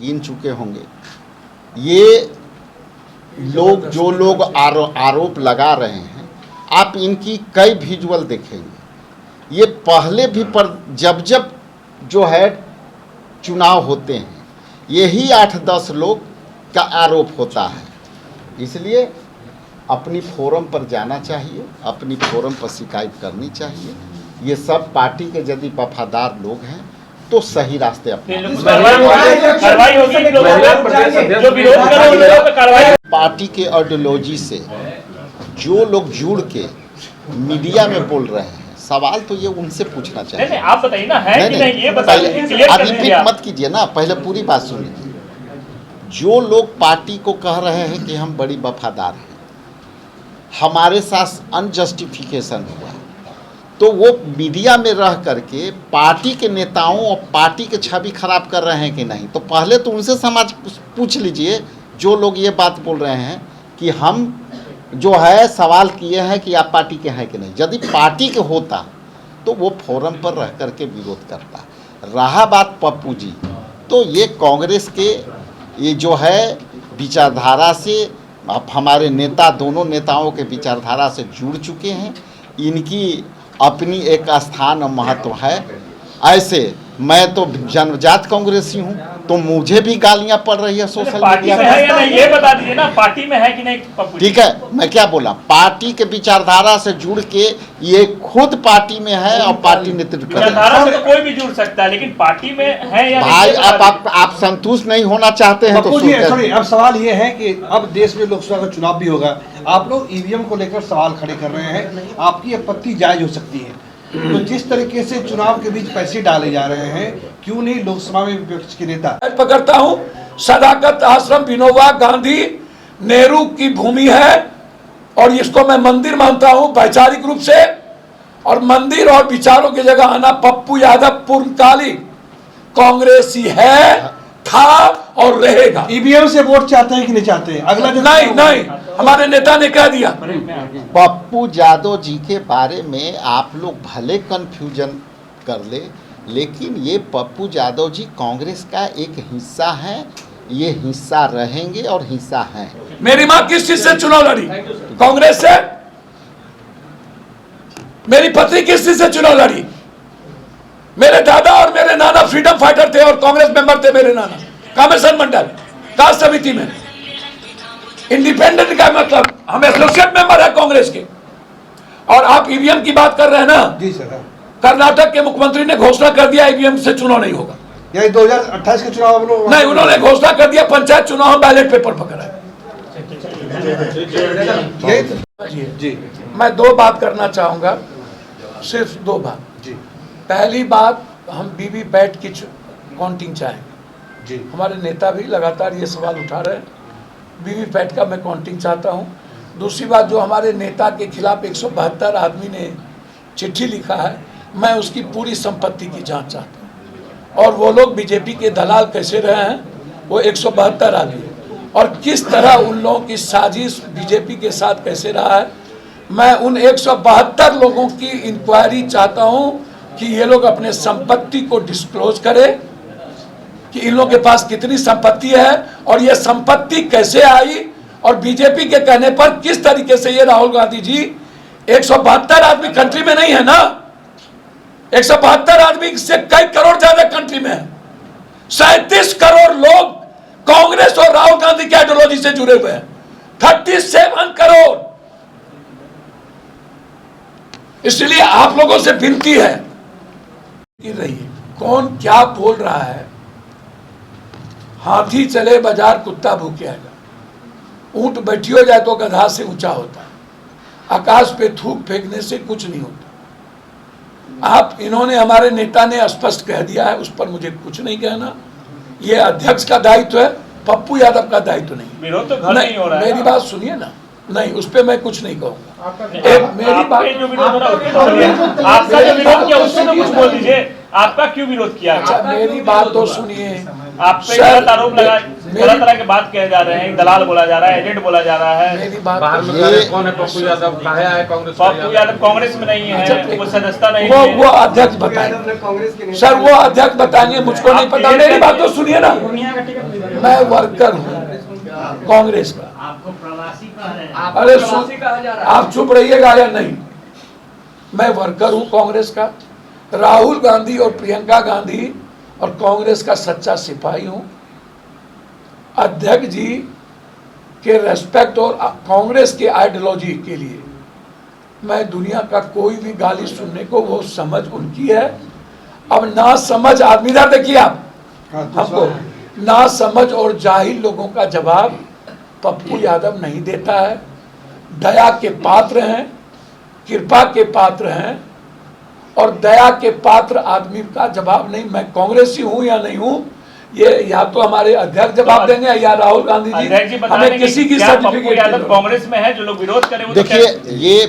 गिन चुके होंगे। ये लोग जो लोग आरोप लगा रहे हैं, आप इनकी कई विजुअल देखेंगे। ये पहले भी पर जब जो है चुनाव होते हैं, यही 8-10 लोग का आरोप होता है। इसलिए अपनी फोरम पर जाना चाहिए, अपनी फोरम पर शिकायत करनी चाहिए। ये सब पार्टी के यदि वफादार लोग हैं तो सही रास्ते अपने पार्टी के आइडियोलॉजी से जो लोग जुड़ के मीडिया में बोल रहे हैं, सवाल तो ये उनसे पूछना चाहिए। नहीं, आप बताइए ना, है कि नहीं ये बताइए। आप रिपीट मत कीजिए ना, पहले पूरी बात सुन लीजिए। जो लोग पार्टी को कह रहे हैं कि हम बड़ी वफादार हैं, हमारे साथ अनजस्टिफिकेशन हुआ, तो वो मीडिया में रह करके पार्टी के नेताओं और पार्टी के छवि खराब कर रहे हैं कि नहीं। तो पहले तो उनसे समाज पूछ लीजिए, जो लोग ये बात बोल रहे हैं कि हम जो है सवाल किए हैं कि आप पार्टी के हैं कि नहीं। यदि पार्टी के होता तो वो फोरम पर रह करके विरोध करता। रहा बात पप्पू जी, तो ये कांग्रेस के ये जो है विचारधारा से, अब हमारे नेता दोनों नेताओं के विचारधारा से जुड़ चुके हैं। इनकी अपनी एक स्थान और महत्व है। ऐसे मैं तो जन्मजात कांग्रेसी हूँ, तो मुझे भी गालियाँ पड़ रही है सोशल मीडिया पर। है या नहीं ये बता दीजिए ना, पार्टी में है कि नहीं। ठीक है, मैं क्या बोला, पार्टी के विचारधारा से जुड़ के ये खुद पार्टी में है और पार्टी नेतृत्व कर विचारधारा से तो कोई भी जुड़ सकता है, लेकिन पार्टी में है या भाई आप संतुष्ट नहीं होना चाहते हैं तो सॉरी, अब सवाल ये है कि अब देश में लोकसभा का चुनाव भी होगा, आप लोग ईवीएम को लेकर सवाल खड़े कर रहे हैं, आपकी आपत्ति जायज हो सकती है। तो जिस तरीके से चुनाव के बीच पैसे डाले जा रहे हैं, क्यों नहीं लोकसभा में विपक्ष के नेता। पकड़ता हूं, सदाकत आश्रम विनोबा गांधी नेहरू की भूमि है और इसको मैं मंदिर मानता हूं वैचारिक रूप से। और मंदिर और विचारों की जगह आना, पप्पू यादव पूर्णकालिक कांग्रेसी है, था और रहेगा। ईवीएम से वोट चाहते हैं कि नहीं चाहते हैं? अगला नहीं, हमारे नेता ने कह दिया। पप्पू यादव जी के बारे में आप लोग भले कंफ्यूजन कर ले, लेकिन ये पप्पू यादव जी कांग्रेस का एक हिस्सा है, ये हिस्सा रहेंगे और हिस्सा हैं। मेरी माँ किस चीज से चुनाव लड़ी? कांग्रेस से। मेरी पत्नी किस चीज से चुनाव लड़ी? मेरे दादा और मेरे नाना फ्रीडम फाइटर थे और कांग्रेस मेंबर थे। मेरे नाना कामेश्वर मंडल राष्ट्र समिति में इंडिपेंडेंट का मतलब, हम एसोसिएट मेंबर है कांग्रेस के। और आप ईवीएम की बात कर रहे हैं ना जी सर, कर्नाटक के मुख्यमंत्री ने घोषणा कर दिया ईवीएम से चुनाव नहीं होगा। यही 2028 के चुनाव नहीं, उन्होंने घोषणा कर दिया पंचायत चुनाव में बैलेट पेपर पकड़ा है। जी, मैं 2 बात करना चाहूंगा, सिर्फ 2 बात। जी, पहली बात, हम वीवीपैट की काउंटिंग चाहेंगे। जी, हमारे नेता भी लगातार ये सवाल उठा रहे हैं, वीवीपैट का मैं काउंटिंग चाहता हूँ। दूसरी बात, जो हमारे नेता के खिलाफ 172 आदमी ने चिट्ठी लिखा है, मैं उसकी पूरी संपत्ति की जांच चाहता हूँ। और वो लोग बीजेपी के दलाल कैसे रहे हैं, वो 172 आदमी, और किस तरह उन लोगों की साजिश बीजेपी के साथ कैसे रहा है, मैं उन 172 लोगों की इंक्वायरी चाहता हूँ कि ये लोग अपने संपत्ति को डिस्क्लोज करें कि इन लोगों के पास कितनी संपत्ति है और ये संपत्ति कैसे आई, और बीजेपी के कहने पर किस तरीके से ये राहुल गांधी जी 172 आदमी कंट्री में नहीं है ना, 172 आदमी से कई करोड़ ज्यादा कंट्री में है। 37 करोड़ लोग कांग्रेस और राहुल गांधी की आइडियोलॉजी से जुड़े हुए हैं, 37 करोड़। इसलिए आप लोगों से विनती है कि रहिए, कौन क्या बोल रहा है। हाथी चले बाजार कुत्ता भूखे आएगा, ऊंट बैठियो जाए तो गधा से ऊंचा होता है, आकाश पे थूक फेंकने से कुछ नहीं होता। आप, इन्होंने, हमारे नेता ने स्पष्ट कह दिया है, उस पर मुझे कुछ नहीं कहना। ये अध्यक्ष का दायित्व है, पप्पू यादव का दायित्व नहीं। विरोध तो घर नहीं हो रहा है। मेरी बात सुनिए ना, नहीं उस पर मैं कुछ नहीं कहूँगा। मेरी बात, जो विरोध हो रहा है, आपका जो विरोध किया उससे तो कुछ बोल दीजिए, आपका क्यों विरोध किया? अच्छा मेरी बात तो सुनिए, आप पे सर, गलत आरोप लगा, तरह तरह के बात किए जा रहे हैं, दलाल बोला जा रहा है, एजेंट बोला जा रहा है। मेरी बात बाहर में कह रहे हैं, कौन है पप्पू यादव, कहाँ है कांग्रेस का पप्पू यादव कांग्रेस में नहीं अच्छा, है, वो सदस्यता नहीं वो है। अध्यक्ष बताएंगे सर, वो अध्यक्ष बताएंगे, मुझको नहीं पता। मेरी बात तो सुनिए ना, मैं वर्कर हूँ कांग्रेस का। आपको प्रवासी कह रहे हैं। अरे आप चुप रहिएगा या नहीं। मैं वर्कर हूँ कांग्रेस का, राहुल गांधी और प्रियंका गांधी और कांग्रेस का सच्चा सिपाही हूँ। अध्यक्ष जी के रेस्पेक्ट और कांग्रेस के आइडियोलॉजी के लिए मैं दुनिया का कोई भी गाली सुनने को, वो समझ उनकी है। अब ना समझ आदमी, इधर देखिए आप, हमको ना समझ और जाहिल लोगों का जवाब पप्पू यादव नहीं देता है। दया के पात्र हैं, कृपा के पात्र हैं, और दया के पात्र आदमी का जवाब नहीं, मैं कांग्रेसी हूं या नहीं हूं, ये या तो हमारे अध्यक्ष जवाब देंगे या राहुल गांधी अध्यक्ष जी जी। बता हमें दें किसी कि की क्या पप्पू सर्टिफिकेट यादव कांग्रेस में है, जो लोग विरोध करें वो तो देखिए ये